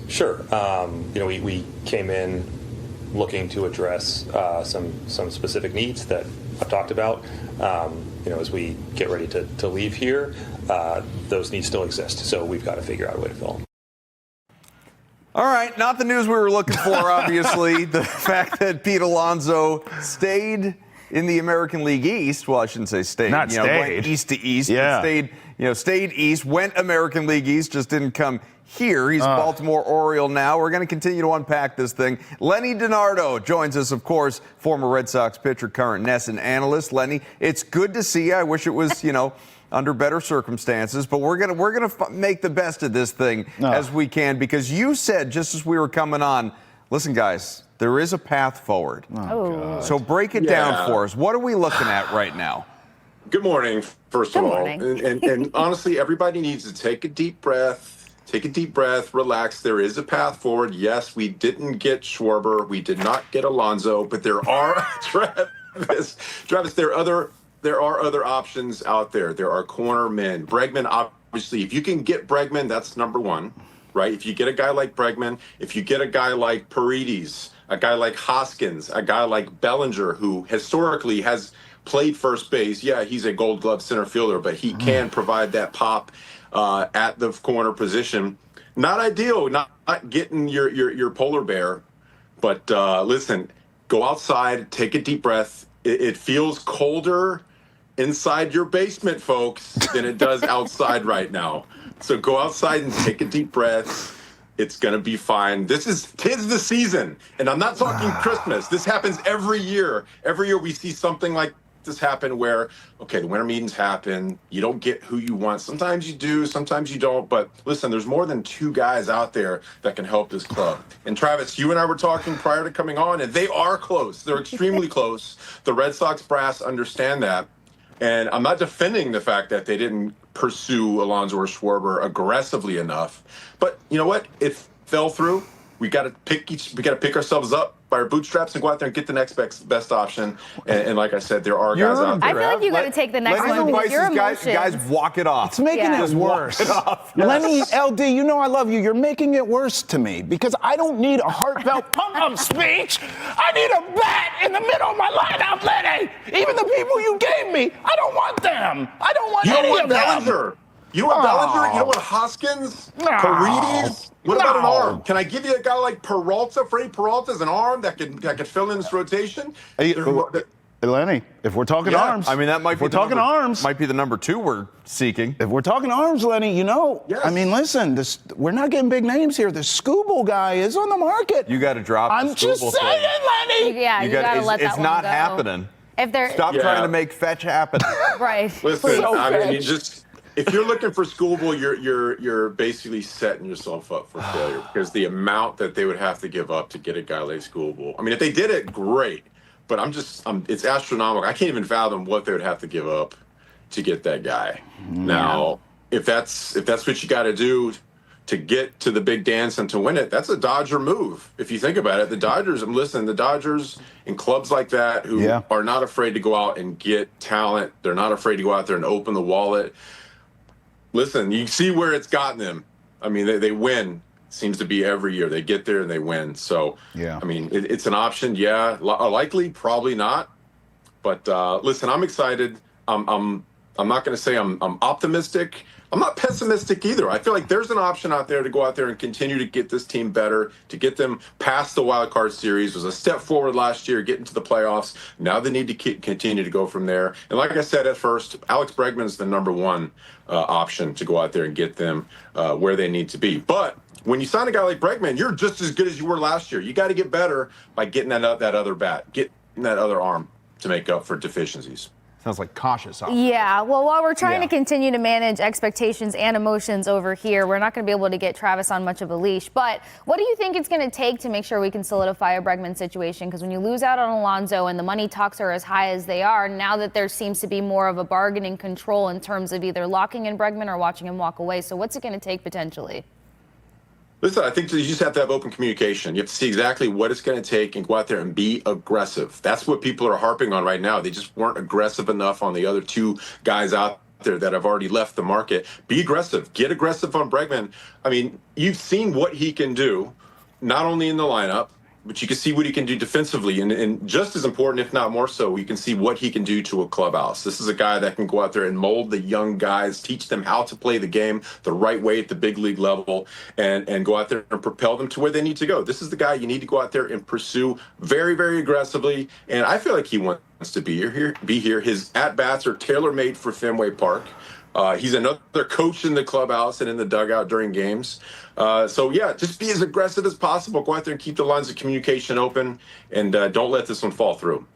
Sure. We came in looking to address some specific needs that I've talked about. As we get ready to leave here, those needs still exist. So we've got to figure out a way to fill them. All right, not the news we were looking for, obviously. The fact that Pete Alonso stayed in the American League East. Well, I shouldn't say stayed. Not stayed. Went east to east. Yeah. Stayed east, went American League East, just didn't come here. He's a Baltimore Oriole now. We're going to continue to unpack this thing. Lenny DiNardo joins us, of course, former Red Sox pitcher, current NESN analyst. Lenny, it's good to see you. I wish it was, under better circumstances, but we're gonna make the best of this thing as we can, because you said just as we were coming on, listen, guys, there is a path forward. So break it down for us. What are we looking at right now? Good morning, first of all. And honestly, everybody needs to take a deep breath. Relax. There is a path forward. Yes, we didn't get Schwarber. We did not get Alonso, but there are, Travis, there are other options out there. There are corner men. Bregman, obviously, if you can get Bregman, that's number one, right? If you get a guy like Bregman, if you get a guy like Paredes, a guy like Hoskins, a guy like Bellinger, who historically has played first base. Yeah, he's a Gold Glove center fielder, but he can provide that pop at the corner position. Not ideal, not getting your polar bear, but listen, go outside, take a deep breath. It feels colder inside your basement, folks, than it does outside right now. So go outside and take a deep breath. It's going to be fine. Tis the season. And I'm not talking Christmas. This happens every year. Every year we see something like this happen where, okay, the winter meetings happen. You don't get who you want. Sometimes you do, sometimes you don't. But listen, there's more than two guys out there that can help this club. And Travis, you and I were talking prior to coming on, and they are close. They're extremely close. The Red Sox brass understand that. And I'm not defending the fact that they didn't pursue Alonso or Schwarber aggressively enough. But you know what? It fell through. We got to pick ourselves up by our bootstraps and go out there and get the next best option. And like I said, there are guys out there. I feel like you got to take the next one because your emotions. Guys, walk it off. It's making it worse. Lenny, LD, you know I love you. You're making it worse to me because I don't need a heartfelt pump-up speech. I need a bat in the middle of my lineup, Lenny. Even the people you gave me, I don't want them. I don't want any of them. Bellinger. You want Bellinger? You don't want Hoskins? Paredes? What about an arm? Can I give you a guy like Peralta? Freddie Peralta as an arm that could fill in this rotation? Hey, Lenny, if we're talking arms, I mean that might be arms. Might be the number two we're seeking. If we're talking arms, Lenny, yes. I mean, listen, we're not getting big names here. The Scooble guy is on the market. You got to drop. I'm just saying, Lenny. Yeah, you got to let that one go. It's not happening. Stop trying to make fetch happen. Right. Listen, I mean, if you're looking for Schoolboy, you're basically setting yourself up for failure because the amount that they would have to give up to get a guy like Schoolboy. I mean, if they did it, great. But it's astronomical. I can't even fathom what they would have to give up to get that guy. Now, if that's what you got to do to get to the big dance and to win it, that's a Dodger move. If you think about it, the Dodgers and clubs like that who are not afraid to go out and get talent. They're not afraid to go out there and open the wallet. Listen, you see where it's gotten them. I mean, they win. Seems to be every year. They get there and they win. So, I mean, it's an option. Yeah, likely, probably not. But listen, I'm excited. I'm not going to say I'm optimistic. I'm not pessimistic either. I feel like there's an option out there to go out there and continue to get this team better, to get them past the wild card series. It was a step forward last year, getting to the playoffs. Now they need to continue to go from there. And like I said at first, Alex Bregman is the number one option to go out there and get them where they need to be. But when you sign a guy like Bregman, you're just as good as you were last year. You got to get better by getting that other bat, getting that other arm to make up for deficiencies. Sounds like cautious. Yeah, well, while we're trying to continue to manage expectations and emotions over here, we're not going to be able to get Travis on much of a leash. But what do you think it's going to take to make sure we can solidify a Bregman situation? Because when you lose out on Alonso and the money talks are as high as they are, now that there seems to be more of a bargaining control in terms of either locking in Bregman or watching him walk away. So what's it going to take potentially? Listen, I think you just have to have open communication. You have to see exactly what it's going to take and go out there and be aggressive. That's what people are harping on right now. They just weren't aggressive enough on the other two guys out there that have already left the market. Be aggressive. Get aggressive on Bregman. I mean, you've seen what he can do, not only in the lineup, but you can see what he can do defensively. And just as important, if not more so, you can see what he can do to a clubhouse. This is a guy that can go out there and mold the young guys, teach them how to play the game the right way at the big league level, and go out there and propel them to where they need to go. This is the guy you need to go out there and pursue very, very aggressively. And I feel like he wants to be here. His at-bats are tailor-made for Fenway Park. He's another coach in the clubhouse and in the dugout during games. So, yeah, just be as aggressive as possible. Go out there and keep the lines of communication open, and don't let this one fall through.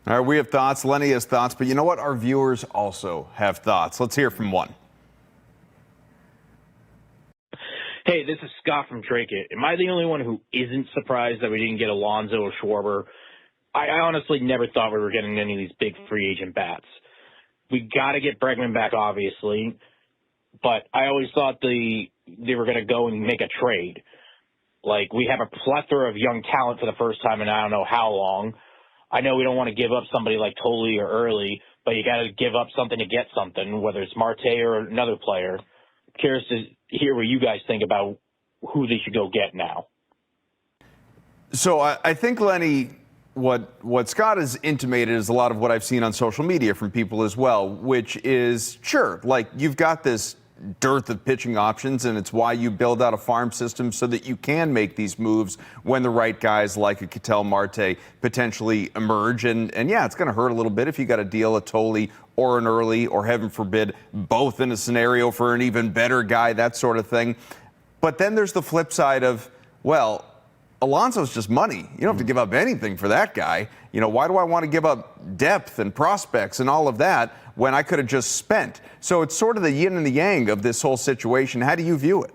All right, we have thoughts. Lenny has thoughts. But you know what? Our viewers also have thoughts. Let's hear from one. Hey, this is Scott from Drake. Am I the only one who isn't surprised that we didn't get Alonso or Schwarber? I honestly never thought we were getting any of these big free agent bats. We got to get Bregman back, obviously, but I always thought they were going to go and make a trade. Like, we have a plethora of young talent for the first time in I don't know how long. I know we don't want to give up somebody like Tolley or Early, but you got to give up something to get something, whether it's Marte or another player. Curious to hear what you guys think about who they should go get now. So I think, Lenny, what Scott has intimated is a lot of what I've seen on social media from people as well, which is, sure, like, you've got this dearth of pitching options, and it's why you build out a farm system so that you can make these moves when the right guys like a Ketel Marte potentially emerge. And yeah, it's going to hurt a little bit if you got to deal a Tolley or an Early, or heaven forbid, both in a scenario for an even better guy, that sort of thing. But then there's the flip side of, well, Alonso's just money. You don't have to give up anything for that guy. You know, why do I want to give up depth and prospects and all of that when I could have just spent? So it's sort of the yin and the yang of this whole situation. How do you view it?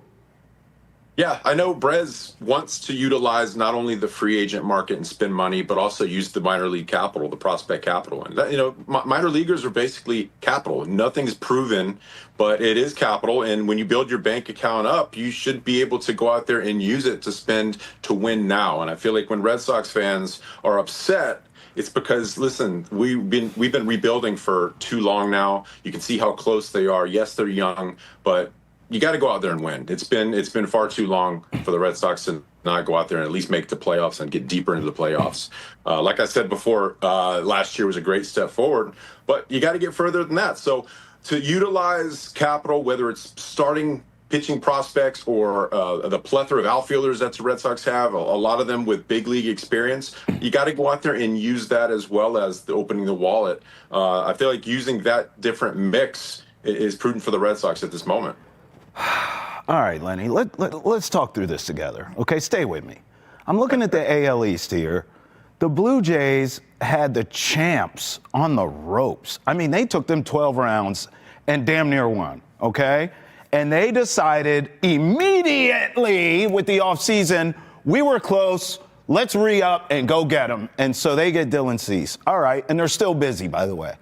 Yeah, I know Brez wants to utilize not only the free agent market and spend money, but also use the minor league capital, the prospect capital. And that, you know, minor leaguers are basically capital. Nothing's proven, but it is capital. And when you build your bank account up, you should be able to go out there and use it to spend to win now. And I feel like when Red Sox fans are upset, it's because, listen, we've been rebuilding for too long now. You can see how close they are. Yes, they're young, but you got to go out there and win. It's been far too long for the Red Sox to not go out there and at least make the playoffs and get deeper into the playoffs. Like I said before, last year was a great step forward, but you got to get further than that. So to utilize capital, whether it's starting pitching prospects or the plethora of outfielders that the Red Sox have, a lot of them with big league experience, you got to go out there and use that as well as opening the wallet. I feel like using that different mix is prudent for the Red Sox at this moment. All right, Lenny, let's talk through this together. Okay, stay with me. I'm looking at the AL East here. The Blue Jays had the champs on the ropes. I mean, they took them 12 rounds and damn near won, okay? And they decided immediately with the offseason, we were close, let's re-up and go get them. And so they get Dylan Cease. All right, and they're still busy, by the way.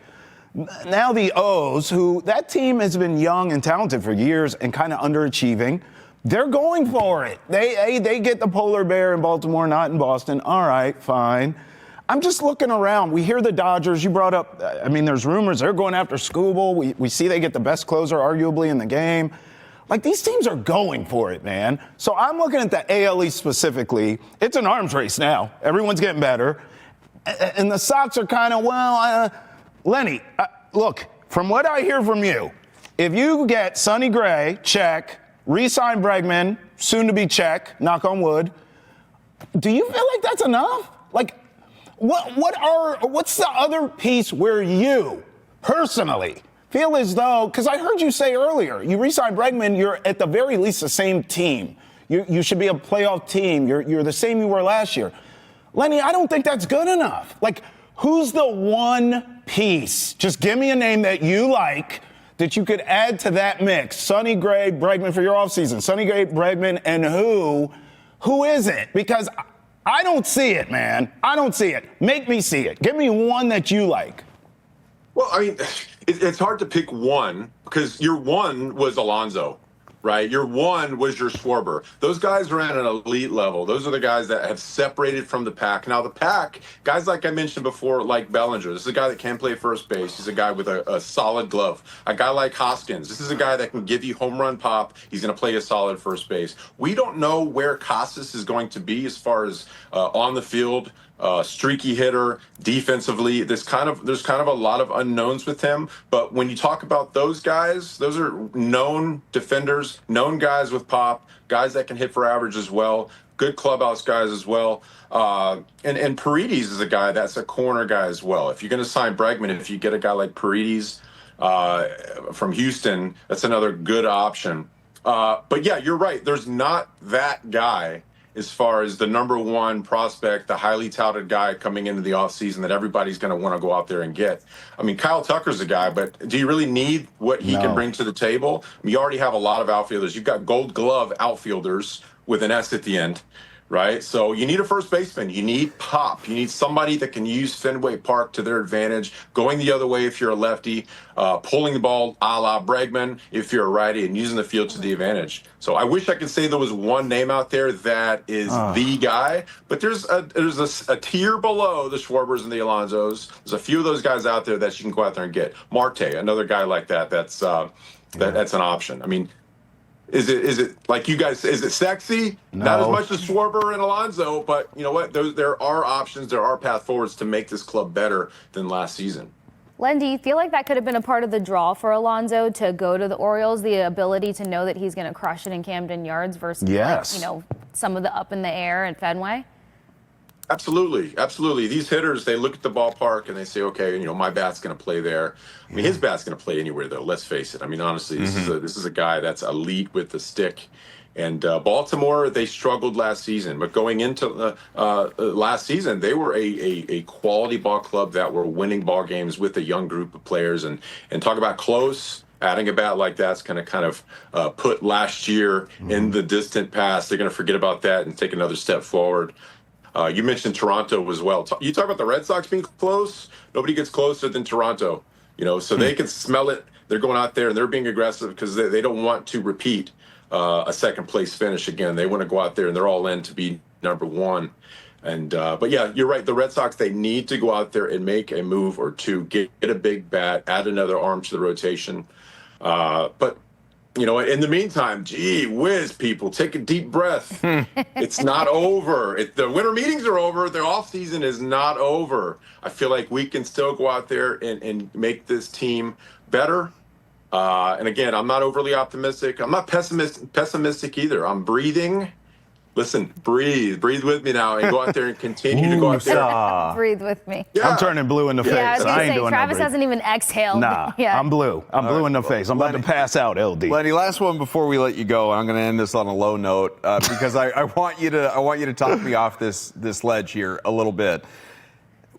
Now the O's, who that team has been young and talented for years and kind of underachieving, they're going for it. They get the polar bear in Baltimore, not in Boston. All right, fine. I'm just looking around. We hear the Dodgers. You brought up, I mean, there's rumors they're going after Skubal. We see they get the best closer arguably in the game. Like, these teams are going for it, man. So I'm looking at the AL East specifically. It's an arms race now. Everyone's getting better. And the Sox are kind of, Lenny, look, from what I hear from you, if you get Sonny Gray, check, re-sign Bregman, soon to be check, knock on wood, do you feel like that's enough? Like, what's the other piece where you personally feel as though, because I heard you say earlier, you re-sign Bregman, you're at the very least the same team. You should be a playoff team. You're the same you were last year. Lenny, I don't think that's good enough. Like, who's the one piece? Just give me a name that you like that you could add to that mix. Sonny Gray, Bregman for your offseason. Sonny Gray, Bregman, and who is it? Because I don't see it, man. I don't see it. Make me see it. Give me one that you like. Well, I mean, it's hard to pick one because your one was Alonso. right? Your one was your Schwarber. Those guys are at an elite level. Those are the guys that have separated from the pack. Now, the pack, guys like I mentioned before, like Bellinger, this is a guy that can play first base. He's a guy with a solid glove. A guy like Hoskins, this is a guy that can give you home run pop. He's going to play a solid first base. We don't know where Casas is going to be as far as on the field, streaky hitter, defensively. There's kind of a lot of unknowns with him. But when you talk about those guys, those are known defenders, known guys with pop, guys that can hit for average as well, good clubhouse guys as well. And Paredes is a guy that's a corner guy as well. If you're going to sign Bregman, if you get a guy like Paredes from Houston, that's another good option. But yeah, you're right. There's not that guy as far as the number one prospect, the highly touted guy coming into the offseason that everybody's going to want to go out there and get. I mean, Kyle Tucker's a guy, but do you really need what he can bring to the table? I mean, you already have a lot of outfielders. You've got Gold Glove outfielders with an S at the end, right? So you need a first baseman. You need pop. You need somebody that can use Fenway Park to their advantage, going the other way if you're a lefty, pulling the ball a la Bregman if you're a righty, and using the field to the advantage. So I wish I could say there was one name out there that is the guy, but there's a tier below the Schwarbers and the Alonsos. There's a few of those guys out there that you can go out there and get. Marte, another guy like that. That's an option. I mean, is it like you guys? Is it sexy? No. Not as much as Schwarber and Alonso, but you know what? There are options. There are path forwards to make this club better than last season. Len, do you feel like that could have been a part of the draw for Alonso to go to the Orioles, the ability to know that he's going to crush it in Camden Yards versus some of the up in the air at Fenway? Absolutely, absolutely. These hitters, they look at the ballpark and they say, okay, my bat's going to play there. I mean, his bat's going to play anywhere, though. Let's face it. I mean, honestly, this is a guy that's elite with the stick. And Baltimore, they struggled last season, but going into last season, they were a quality ball club that were winning ball games with a young group of players. And talk about close. Adding a bat like that's going to kind of put last year in the distant past. They're going to forget about that and take another step forward. You mentioned Toronto as well. You talk about the Red Sox being close. Nobody gets closer than Toronto, so they can smell it. They're going out there and they're being aggressive because they don't want to repeat a second place finish again. They want to go out there and they're all in to be number one. And but yeah, you're right. The Red Sox, they need to go out there and make a move or two, get a big bat, add another arm to the rotation. But in the meantime, gee whiz, people, take a deep breath. It's not over. The winter meetings are over. The offseason is not over. I feel like we can still go out there and make this team better. And again, I'm not overly optimistic. I'm not pessimistic either. I'm breathing. Listen, breathe with me now, and go out there and continue to go out there. Breathe with me. Yeah. I'm turning blue in the face. Yeah, I was I going ain't to say, doing Travis no hasn't even exhaled. Nah, yeah. I'm blue. I'm blue in the face. I'm about to pass out, LD. Lenny, last one before we let you go. I'm going to end this on a low note because I want you to talk me off this ledge here a little bit.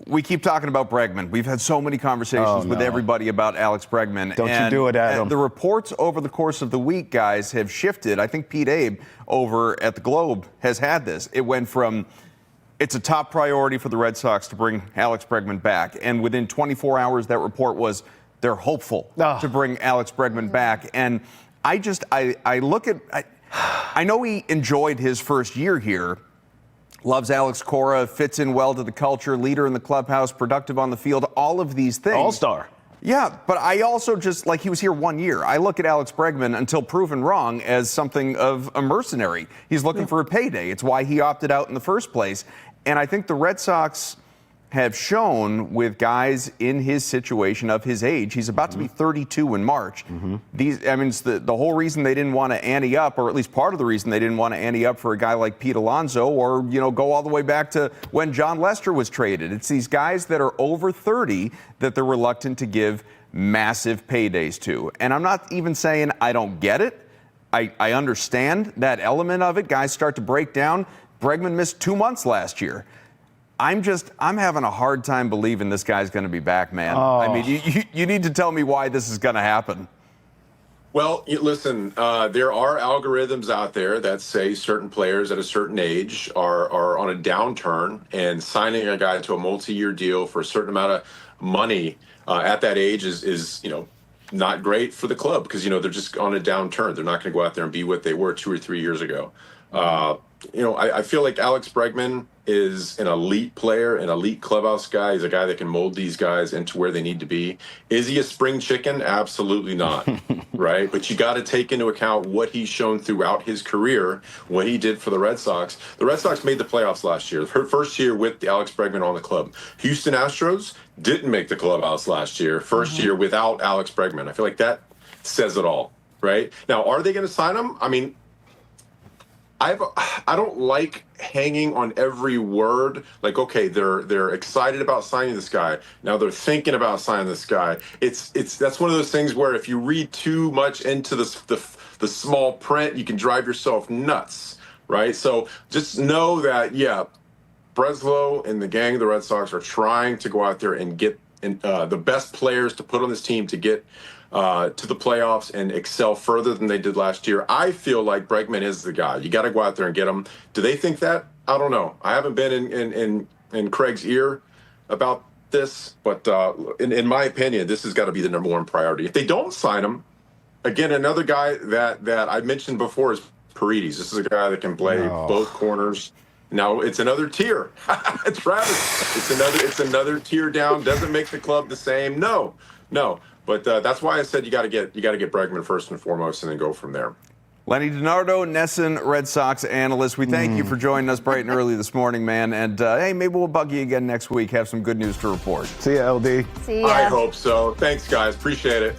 We keep talking about Bregman. We've had so many conversations with everybody about Alex Bregman. Don't you do it, Adam. The reports over the course of the week, guys, have shifted. I think Pete Abe over at the Globe has had this. It went from it's a top priority for the Red Sox to bring Alex Bregman back. And within 24 hours, that report was they're hopeful to bring Alex Bregman back. And I look at I know he enjoyed his first year here. Loves Alex Cora, fits in well to the culture, leader in the clubhouse, productive on the field, all of these things. All-star. Yeah, but I also he was here 1 year. I look at Alex Bregman, until proven wrong, as something of a mercenary. He's looking for a payday. It's why he opted out in the first place. And I think the Red Sox have shown with guys in his situation of his age, he's about to be 32 in March. It's the whole reason they didn't want to ante up, or at least part of the reason they didn't want to ante up for a guy like Pete Alonso, or go all the way back to when John Lester was traded. It's these guys that are over 30 that they're reluctant to give massive paydays to. And I'm not even saying I don't get it. I understand that element of it. Guys start to break down. Bregman missed 2 months last year. I'm having a hard time believing this guy's going to be back, man. I mean, you need to tell me why this is going to happen. Well, listen, there are algorithms out there that say certain players at a certain age are on a downturn, and signing a guy to a multi-year deal for a certain amount of money at that age is not great for the club because, they're just on a downturn. They're not going to go out there and be what they were 2 or 3 years ago. I feel like Alex Bregman is an elite player, an elite clubhouse guy. He's a guy that can mold these guys into where they need to be. Is he a spring chicken? Absolutely not, right? But you got to take into account what he's shown throughout his career, what he did for the Red Sox. The Red Sox made the playoffs last year, her first year with Alex Bregman on the club. Houston Astros didn't make the clubhouse last year, first year without Alex Bregman. I feel like that says it all, right? Now, are they going to sign him? I mean, I don't like hanging on every word. Like, okay, they're excited about signing this guy. Now they're thinking about signing this guy. That's one of those things where if you read too much into the small print, you can drive yourself nuts, right? So just know that, Breslow and the gang of the Red Sox are trying to go out there and get the best players to put on this team to get to the playoffs and excel further than they did last year. I feel like Bregman is the guy. You got to go out there and get him. Do they think that? I don't know. I haven't been in Craig's ear about this, but in my opinion, this has got to be the number one priority. If they don't sign him, again, another guy that I mentioned before is Paredes. This is a guy that can play both corners. Now it's another tier. Travis, it's another tier down. Doesn't make the club the same. No. But that's why I said you got to get Bregman first and foremost, and then go from there. Lenny DiNardo, NESN Red Sox analyst. We thank you for joining us bright and early this morning, man. And hey, maybe we'll bug you again next week. Have some good news to report. See ya, LD. See ya. I hope so. Thanks, guys. Appreciate it.